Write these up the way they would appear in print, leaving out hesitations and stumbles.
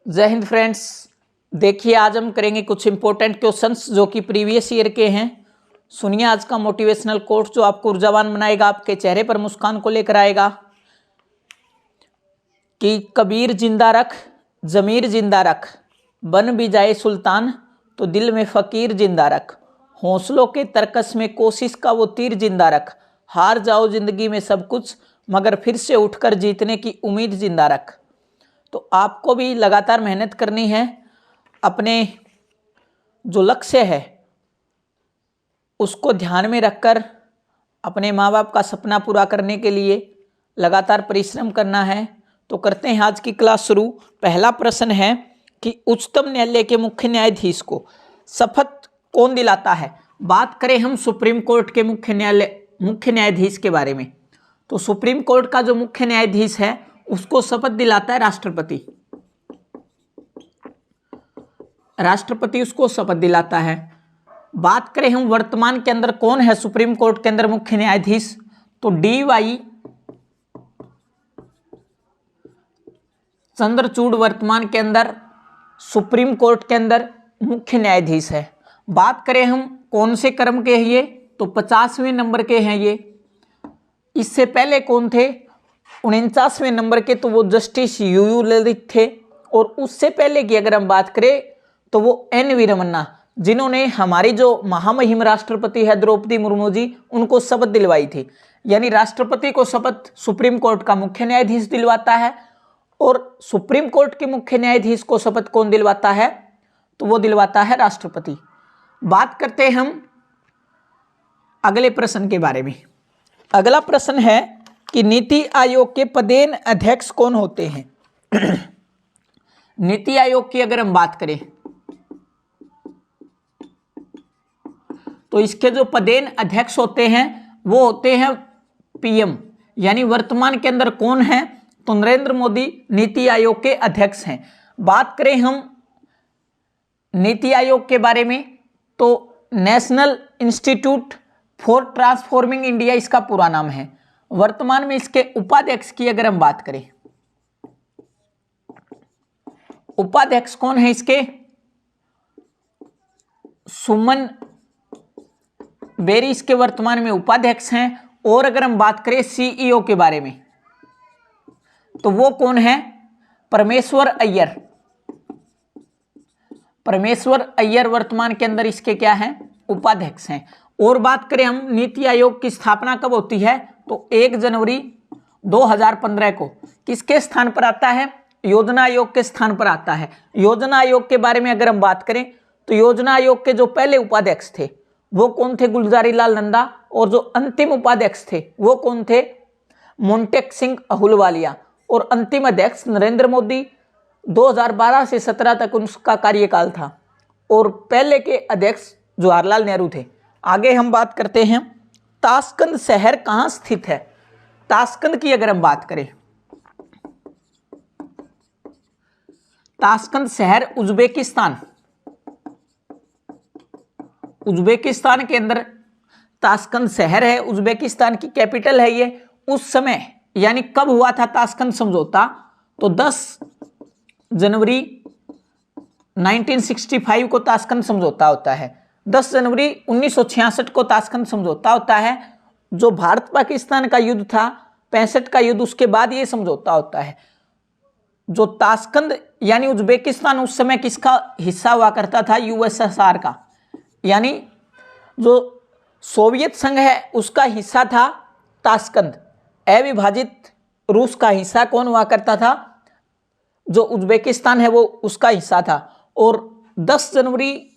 जय हिंद फ्रेंड्स। देखिए आज हम करेंगे कुछ इंपॉर्टेंट क्वेश्चंस जो कि प्रीवियस ईयर के हैं। सुनिए आज का मोटिवेशनल कोट जो आपको ऊर्जावान बनाएगा, आपके चेहरे पर मुस्कान को लेकर आएगा कि कबीर जिंदा रख, जमीर जिंदा रख, बन भी जाए सुल्तान तो दिल में फकीर जिंदा रख, हौसलों के तरकस में कोशिश का वो तीर जिंदा रख, हार जाओ जिंदगी में सब कुछ मगर फिर से उठकर जीतने की उम्मीद जिंदा रख। तो आपको भी लगातार मेहनत करनी है, अपने जो लक्ष्य है उसको ध्यान में रखकर अपने माँ बाप का सपना पूरा करने के लिए लगातार परिश्रम करना है। तो करते हैं आज की क्लास शुरू। पहला प्रश्न है कि उच्चतम न्यायालय के मुख्य न्यायाधीश को शपथ कौन दिलाता है। बात करें हम सुप्रीम कोर्ट के मुख्य न्यायाधीश के बारे में, तो सुप्रीम कोर्ट का जो मुख्य न्यायाधीश है उसको शपथ दिलाता है राष्ट्रपति। राष्ट्रपति उसको शपथ दिलाता है। बात करें हम वर्तमान के अंदर कौन है सुप्रीम कोर्ट के अंदर मुख्य न्यायाधीश, तो डी.वाई. चंद्रचूड़ वर्तमान के अंदर सुप्रीम कोर्ट के अंदर मुख्य न्यायाधीश है। बात करें हम कौन से क्रम के हैं ये, तो 50वें नंबर के हैं ये। इससे पहले कौन थे, 49वें नंबर के, तो वो जस्टिस यू ललित थे। और उससे पहले की अगर हम बात करें तो वो एन.वी. रमन्ना, जिन्होंने हमारी जो महामहिम राष्ट्रपति है द्रौपदी मुर्मू जी, उनको शपथ दिलवाई थी। यानी राष्ट्रपति को शपथ सुप्रीम कोर्ट का मुख्य न्यायाधीश दिलवाता है और सुप्रीम कोर्ट के मुख्य न्यायाधीश को शपथ कौन दिलवाता है, तो वो दिलवाता है राष्ट्रपति। बात करते हैं हम अगले प्रश्न के बारे में। अगला प्रश्न है कि नीति आयोग के पदेन अध्यक्ष कौन होते हैं। नीति आयोग की अगर हम बात करें तो इसके जो पदेन अध्यक्ष होते हैं वो होते हैं पीएम। यानी वर्तमान के अंदर कौन है, तो नरेंद्र मोदी नीति आयोग के अध्यक्ष हैं। बात करें हम नीति आयोग के बारे में तो national institute for transforming India इसका पूरा नाम है। वर्तमान में इसके उपाध्यक्ष की अगर हम बात करें, उपाध्यक्ष कौन है इसके, सुमन बेरी इसके वर्तमान में उपाध्यक्ष हैं। और अगर हम बात करें सीईओ के बारे में तो वो कौन है, परमेश्वर अय्यर। परमेश्वर अय्यर वर्तमान के अंदर इसके क्या हैं, उपाध्यक्ष हैं। और बात करें हम नीति आयोग की स्थापना कब होती है, तो 1 जनवरी 2015 को किसके स्थान पर आता है, योजना आयोग के स्थान पर आता है। योजना आयोग के बारे में अगर हम बात करें तो योजना आयोग के जो पहले उपाध्यक्ष थे वो कौन थे, गुलजारी लाल नंदा। और जो अंतिम उपाध्यक्ष थे वो कौन थे, मोन्टेक सिंह अहलूवालिया। और अंतिम अध्यक्ष नरेंद्र मोदी, 2012 से 17 तक उनका कार्यकाल था। और पहले के अध्यक्ष जवाहरलाल नेहरू थे। आगे हम बात करते हैं ताशकंद शहर कहाँ स्थित है। ताशकंद की अगर हम बात करें, ताशकंद शहर उज्बेकिस्तान के अंदर ताशकंद शहर है। उज्बेकिस्तान की कैपिटल है ये। उस समय यानी कब हुआ था ताशकंद समझौता, तो 10 जनवरी 1965 को ताशकंद समझौता होता है। 10 जनवरी 1966 को ताशकंद समझौता होता है। जो भारत पाकिस्तान का युद्ध था 65 का युद्ध, उसके बाद ये समझौता होता है। जो ताशकंद यानी उज्बेकिस्तान उस समय किसका हिस्सा हुआ करता था, यूएसएसआर का। यानी जो सोवियत संघ है उसका हिस्सा था ताशकंद। अविभाजित रूस का हिस्सा कौन हुआ करता था, जो उज्बेकिस्तान है वो उसका हिस्सा था। और 10 जनवरी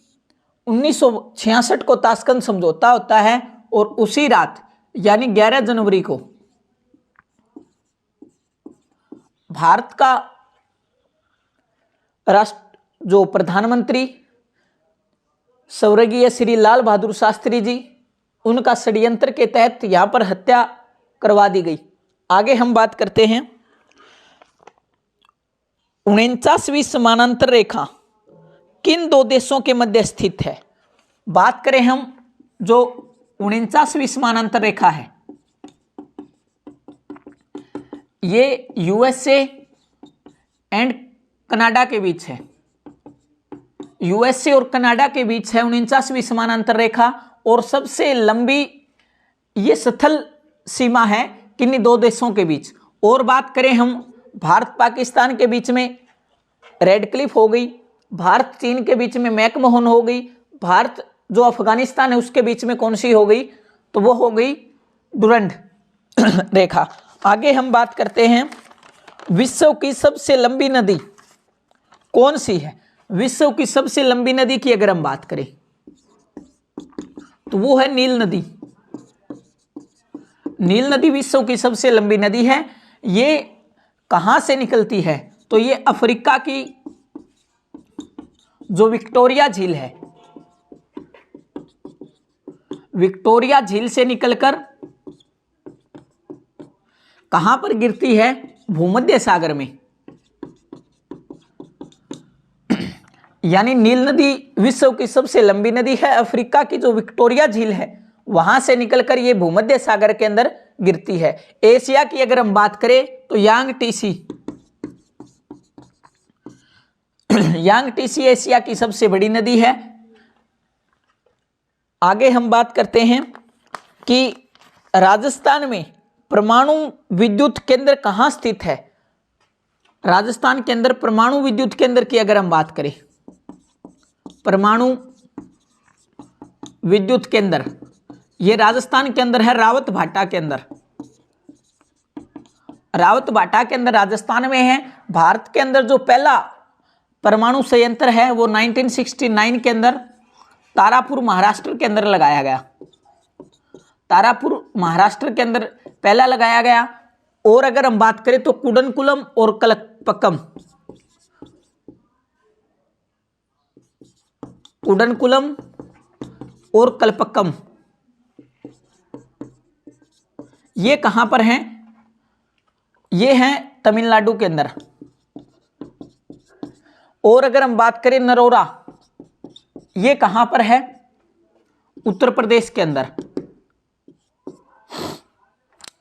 1966 को ताशकंद समझौता होता है। और उसी रात यानी 11 जनवरी को भारत का जो प्रधानमंत्री स्वर्गीय श्री लाल बहादुर शास्त्री जी, उनका षड्यंत्र के तहत यहां पर हत्या करवा दी गई। आगे हम बात करते हैं 49वीं समानांतर रेखा किन दो देशों के मध्य स्थित है। बात करें हम जो 49वीं समानांतर रेखा है ये यूएसए एंड कनाडा के बीच है, यूएसए और कनाडा के बीच है 49वीं समानांतर रेखा, और सबसे लंबी ये स्थल सीमा है किन्हीं दो देशों के बीच। और बात करें हम भारत पाकिस्तान के बीच में रेड क्लिफ हो गई, भारत चीन के बीच में मैकमोहन हो गई, भारत जो अफगानिस्तान है उसके बीच में कौन सी हो गई, तो वो हो गई डुरंड रेखा। आगे हम बात करते हैं विश्व की सबसे लंबी नदी कौन सी है। विश्व की सबसे लंबी नदी की अगर हम बात करें तो वो है नील नदी। नील नदी विश्व की सबसे लंबी नदी है। ये कहां से निकलती है, तो ये अफ्रीका की जो विक्टोरिया झील है, विक्टोरिया झील से निकलकर कहां पर गिरती है, भूमध्य सागर में। यानी नील नदी विश्व की सबसे लंबी नदी है, अफ्रीका की जो विक्टोरिया झील है वहां से निकलकर ये भूमध्य सागर के अंदर गिरती है। एशिया की अगर हम बात करें तो यांगटीसी, यांगटीसी एशिया की सबसे बड़ी नदी है। आगे हम बात करते हैं कि राजस्थान में परमाणु विद्युत केंद्र कहां स्थित है। राजस्थान के अंदर परमाणु विद्युत केंद्र की अगर हम बात करें, परमाणु विद्युत केंद्र ये राजस्थान के अंदर है, रावत भाटा के अंदर। रावत भाटा के अंदर राजस्थान में है। भारत के अंदर जो पहला परमाणु संयंत्र है वो 1969 के अंदर तारापुर महाराष्ट्र के अंदर लगाया गया। तारापुर महाराष्ट्र के अंदर पहला लगाया गया। और अगर हम बात करें तो कुडनकुलम और कलपक्कम, कुडनकुलम और कलपक्कम ये कहां पर हैं, ये हैं तमिलनाडु के अंदर। और अगर हम बात करें नरोरा, ये कहां पर है, उत्तर प्रदेश के अंदर।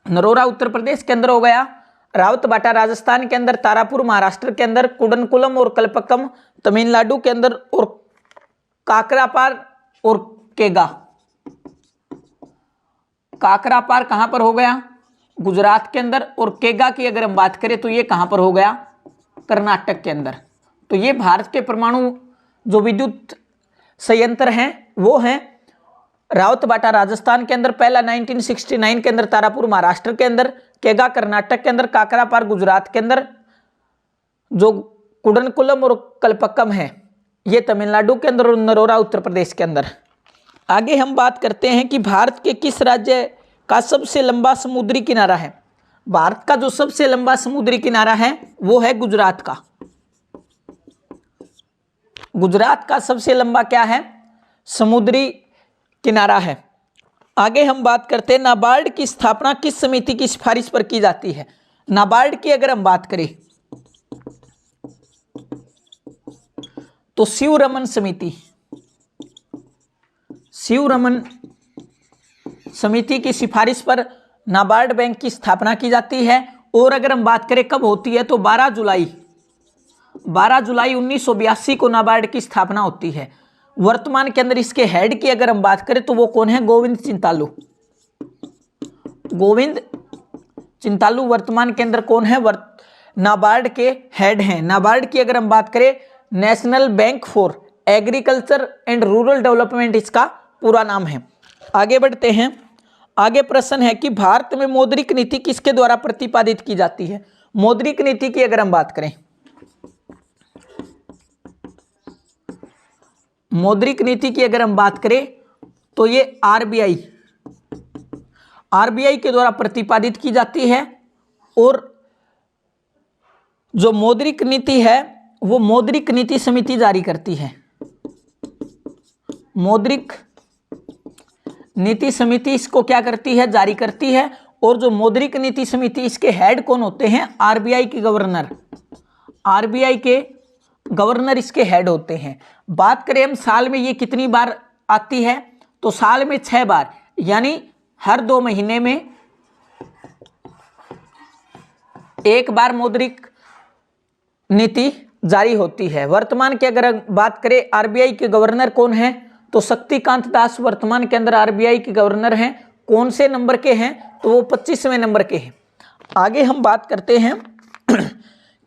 नरोरा उत्तर प्रदेश के अंदर हो गया। रावतभाटा राजस्थान के अंदर, तारापुर महाराष्ट्र के अंदर, कुडनकुलम और कलपक्कम तमिलनाडु के अंदर, और काकरापार और केगा, काकरापार कहां पर हो गया, गुजरात के अंदर। और केगा की अगर हम बात करें तो ये कहां पर हो गया, कर्नाटक के अंदर। तो ये भारत के परमाणु जो विद्युत संयंत्र हैं वो हैं रावतभाटा राजस्थान के अंदर पहला 1969 के अंदर, तारापुर महाराष्ट्र के अंदर, केगा कर्नाटक के अंदर, काकरापार गुजरात के अंदर, जो कुडनकुलम और कलपक्कम है ये तमिलनाडु के अंदर, और नरोरा उत्तर प्रदेश के अंदर। आगे हम बात करते हैं कि भारत के किस राज्य का सबसे लंबा समुद्री किनारा है। भारत का जो सबसे लंबा समुद्री किनारा है वो है गुजरात का। गुजरात का सबसे लंबा क्या है, समुद्री किनारा है। आगे हम बात करते हैं नाबार्ड की स्थापना किस समिति की सिफारिश पर की जाती है। नाबार्ड की अगर हम बात करें तो शिवरमन समिति, शिवरमन समिति की सिफारिश पर नाबार्ड बैंक की स्थापना की जाती है। और अगर हम बात करें कब होती है तो 12 जुलाई 1982 को नाबार्ड की स्थापना होती है। वर्तमान के अंदर इसके हेड की अगर हम बात करें तो वो कौन है, गोविंद चिंतालू। गोविंद चिंतालू वर्तमान के अंदर कौन है, नाबार्ड के हेड हैं। नाबार्ड की अगर हम बात करें national bank for agriculture and rural development इसका पूरा नाम है। आगे बढ़ते हैं। आगे प्रश्न है कि भारत में मौद्रिक नीति किसके द्वारा प्रतिपादित की जाती है। मौद्रिक नीति की अगर हम बात करें, मौद्रिक नीति की अगर हम बात करें तो ये आरबीआई के द्वारा प्रतिपादित की जाती है। और जो मौद्रिक नीति है वो मौद्रिक नीति समिति जारी करती है। मौद्रिक नीति समिति इसको क्या करती है, जारी करती है। और जो मौद्रिक नीति समिति इसके हेड कौन होते हैं, आरबीआई के गवर्नर। आरबीआई के गवर्नर इसके हेड होते हैं। बात करें हम साल में ये कितनी बार आती है, तो साल में 6 बार, यानी हर 2 महीने में एक बार मौद्रिक नीति जारी होती है। वर्तमान की अगर बात करें आरबीआई के गवर्नर कौन है, तो शक्तिकांत दास वर्तमान के अंदर आरबीआई के गवर्नर हैं। कौन से नंबर के हैं, तो वो 25वें नंबर के हैं। आगे हम बात करते हैं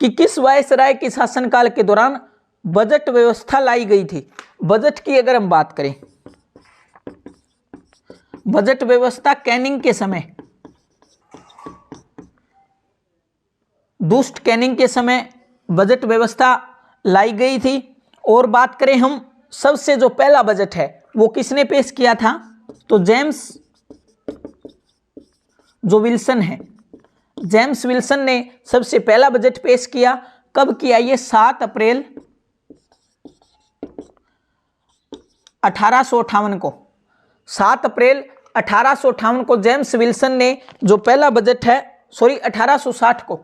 कि किस वायसराय के शासनकाल के दौरान बजट व्यवस्था लाई गई थी। बजट की अगर हम बात करें, बजट व्यवस्था कैनिंग के समय, दुष्ट कैनिंग के समय बजट व्यवस्था लाई गई थी। और बात करें हम सबसे जो पहला बजट है वो किसने पेश किया था, तो जेम्स जो विल्सन है, जेम्स विल्सन ने सबसे पहला बजट पेश किया। कब किया, ये 7 अप्रैल 1858 को, 7 अप्रैल 1858 को जेम्स विल्सन ने जो पहला बजट है, 1860 को,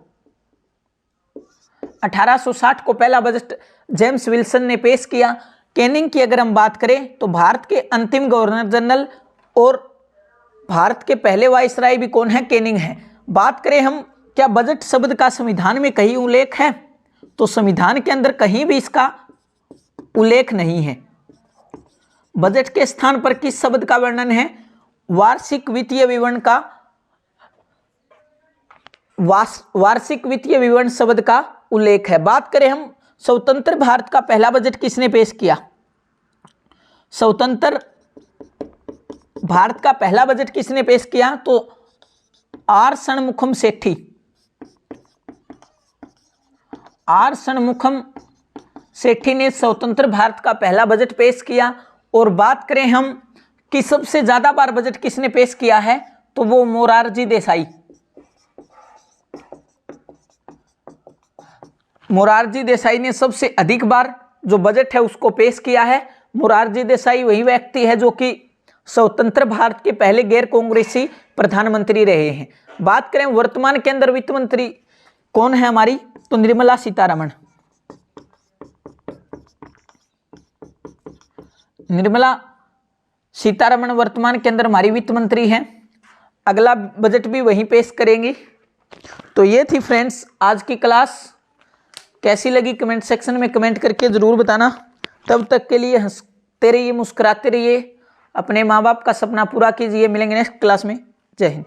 1860 को पहला बजट जेम्स विल्सन ने पेश किया। कैनिंग की अगर हम बात करें तो भारत के अंतिम गवर्नर जनरल और भारत के पहले वाइसराय भी कौन है, कैनिंग है। बात करें हम क्या बजट शब्द का संविधान में कहीं उल्लेख है, तो संविधान के अंदर कहीं भी इसका उल्लेख नहीं है। बजट के स्थान पर किस शब्द का वर्णन है, वार्षिक वित्तीय विवरण का, वार्षिक वित्तीय विवरण शब्द का उल्लेख है। बात करें हम स्वतंत्र भारत का पहला बजट किसने पेश किया, स्वतंत्र भारत का पहला बजट किसने पेश किया, तो are Shanmukham Sethi, are Shanmukham सेठी ने स्वतंत्र भारत का पहला बजट पेश किया। और बात करें हम कि सबसे ज्यादा बार बजट किसने पेश किया है, तो वो मोरारजी देसाई, मोरारजी देसाई ने सबसे अधिक बार जो बजट है उसको पेश किया है। मोरारजी देसाई वही व्यक्ति है जो कि स्वतंत्र भारत के पहले गैर कांग्रेसी प्रधानमंत्री रहे हैं। बात करें वर्तमान के अंदर वित्त मंत्री कौन है हमारी, तो निर्मला सीतारमण, निर्मला सीतारमण वर्तमान के अंदर हमारी वित्त मंत्री हैं। अगला बजट भी वहीं पेश करेंगी। तो ये थी फ्रेंड्स आज की क्लास, कैसी लगी कमेंट सेक्शन में कमेंट करके ज़रूर बताना। तब तक के लिए हंसते रहिए, मुस्कुराते रहिए, अपने माँ बाप का सपना पूरा कीजिए। मिलेंगे नेक्स्ट क्लास में। जय हिंद।